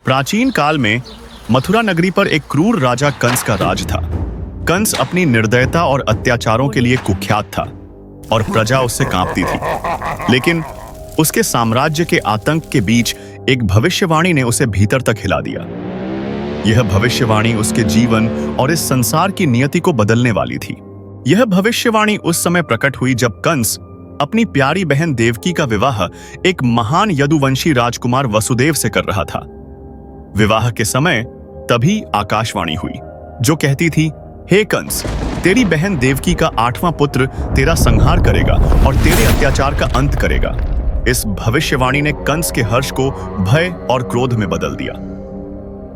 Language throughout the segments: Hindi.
प्राचीन काल में मथुरा नगरी पर एक क्रूर राजा कंस का राज था। कंस अपनी निर्दयता और अत्याचारों के लिए कुख्यात था और प्रजा उससे कांपती थी। लेकिन उसके साम्राज्य के आतंक के बीच एक भविष्यवाणी ने उसे भीतर तक हिला दिया। यह भविष्यवाणी उसके जीवन और इस संसार की नियति को बदलने वाली थी। यह भविष्यवाणी उस समय प्रकट हुई जब कंस अपनी प्यारी बहन देवकी का विवाह एक महान यदुवंशी राजकुमार वसुदेव से कर रहा था। विवाह के समय तभी आकाशवाणी हुई जो कहती थी, हे कंस, तेरी बहन देवकी का 8वां पुत्र तेरा संहार करेगा और तेरे अत्याचार का अंत करेगा। इस भविष्यवाणी ने कंस के हर्ष को भय और क्रोध में बदल दिया।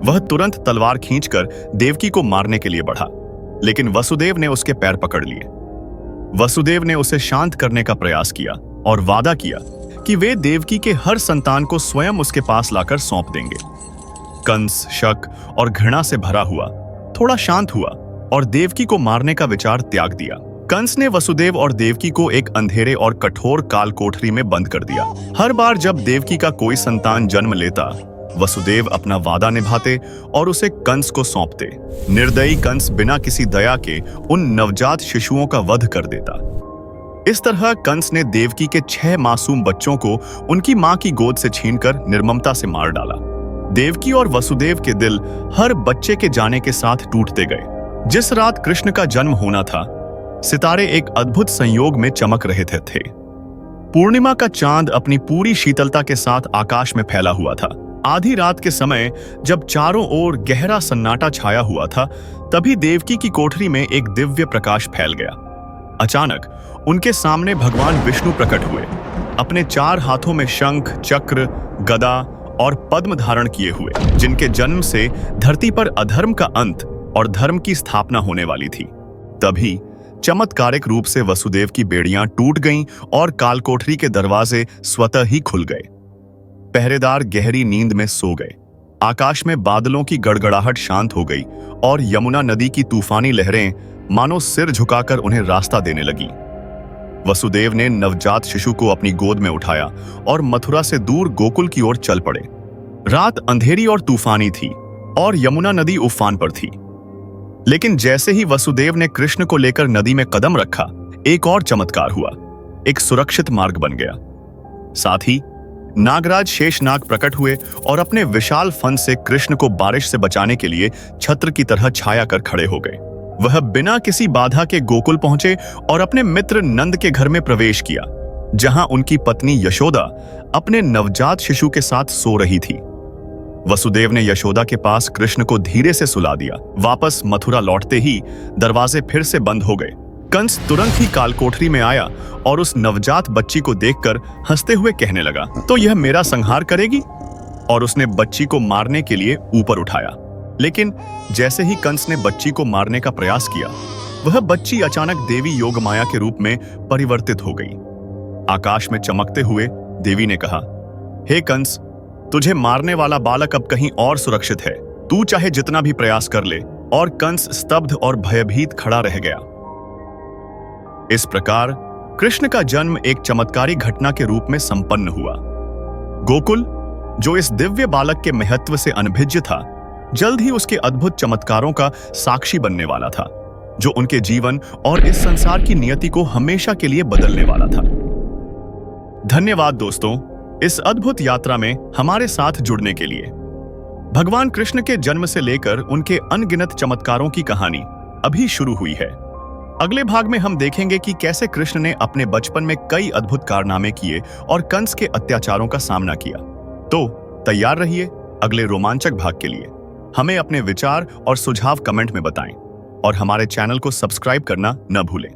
वह तुरंत तलवार खींचकर देवकी को मारने के लिए बढ़ा, लेकिन वसुदेव ने उसके पैर पकड़ लिए। वसुदेव ने उसे शांत करने का प्रयास किया और वादा किया कि वे देवकी के हर संतान को स्वयं उसके पास लाकर सौंप देंगे। कंस शक और घृणा से भरा हुआ थोड़ा शांत हुआ और देवकी को मारने का विचार त्याग दिया। कंस ने वसुदेव और देवकी को एक अंधेरे और कठोर काल कोठरी में बंद कर दिया। हर बार जब देवकी का कोई संतान जन्म लेता, वसुदेव अपना वादा निभाते और उसे कंस को सौंपते। निर्दयी कंस बिना किसी दया के उन नवजात शिशुओं का वध कर देता। इस तरह कंस ने देवकी के 6 मासूम बच्चों को उनकी मां की गोद से छीनकर निर्ममता से मार डाला। देवकी और वसुदेव के दिल हर बच्चे के जाने के साथ टूटते गए। जिस रात कृष्ण का जन्म होना था, सितारे एक अद्भुत संयोग में चमक रहे थे। पूर्णिमा का चांद अपनी पूरी शीतलता के साथ आकाश में फैला हुआ था। आधी रात के समय जब चारों ओर गहरा सन्नाटा छाया हुआ था, तभी देवकी की कोठरी में एक दिव्य प्रकाश फैल गया। अचानक उनके सामने भगवान विष्णु प्रकट हुए, अपने 4 हाथों में शंख, चक्र, गदा और पद्म धारण किए हुए, जिनके जन्म से धरती पर अधर्म का अंत और धर्म की स्थापना होने वाली थी। तभी चमत्कारिक रूप से वसुदेव की बेड़ियां टूट गईं और कालकोठरी के दरवाजे स्वतः ही खुल गए। पहरेदार गहरी नींद में सो गए। आकाश में बादलों की गड़गड़ाहट शांत हो गई और यमुना नदी की तूफानी लहरें मानो सिर झुकाकर उन्हें रास्ता देने लगी। वसुदेव ने नवजात शिशु को अपनी गोद में उठाया और मथुरा से दूर गोकुल की ओर चल पड़े। रात अंधेरी और तूफानी थी और यमुना नदी उफान पर थी। लेकिन जैसे ही वसुदेव ने कृष्ण को लेकर नदी में कदम रखा, एक और चमत्कार हुआ। एक सुरक्षित मार्ग बन गया। साथ ही नागराज शेषनाग प्रकट हुए और अपने विशाल फन से कृष्ण को बारिश से बचाने के लिए छत्र की तरह छाया कर खड़े हो गए। वह बिना किसी बाधा के गोकुल पहुंचे और अपने मित्र नंद के घर में प्रवेश किया, जहां उनकी पत्नी यशोदा अपने नवजात शिशु के साथ सो रही थी। वसुदेव ने यशोदा के पास कृष्ण को धीरे से सुला दिया। वापस मथुरा लौटते ही दरवाजे फिर से बंद हो गए। कंस तुरंत ही कालकोठरी में आया और उस नवजात बच्ची को देखकर हंसते हुए कहने लगा, तो यह मेरा संहार करेगी? और उसने बच्ची को मारने के लिए ऊपर उठाया। लेकिन जैसे ही कंस ने बच्ची को मारने का प्रयास किया, वह बच्ची अचानक देवी योगमाया के रूप में परिवर्तित हो गई। आकाश में चमकते हुए देवी ने कहा, हे कंस, तुझे मारने वाला बालक अब कहीं और सुरक्षित है। तू चाहे जितना भी प्रयास कर ले। और कंस स्तब्ध और भयभीत खड़ा रह गया। इस प्रकार कृष्ण का जन्म एक चमत्कारी घटना के रूप में संपन्न हुआ। गोकुल, जो इस दिव्य बालक के महत्व से अनभिज्य था, जल्द ही उसके अद्भुत चमत्कारों का साक्षी बनने वाला था, जो उनके जीवन और इस संसार की नियति को हमेशा के लिए बदलने वाला था। धन्यवाद दोस्तों, इस अद्भुत यात्रा में हमारे साथ जुड़ने के लिए। भगवान कृष्ण के जन्म से लेकर उनके अनगिनत चमत्कारों की कहानी अभी शुरू हुई है। अगले भाग में हम देखेंगे कि कैसे कृष्ण ने अपने बचपन में कई अद्भुत कारनामे किए और कंस के अत्याचारों का सामना किया। तो तैयार रहिए अगले रोमांचक भाग के लिए। हमें अपने विचार और सुझाव कमेंट में बताएं और हमारे चैनल को सब्सक्राइब करना न भूलें।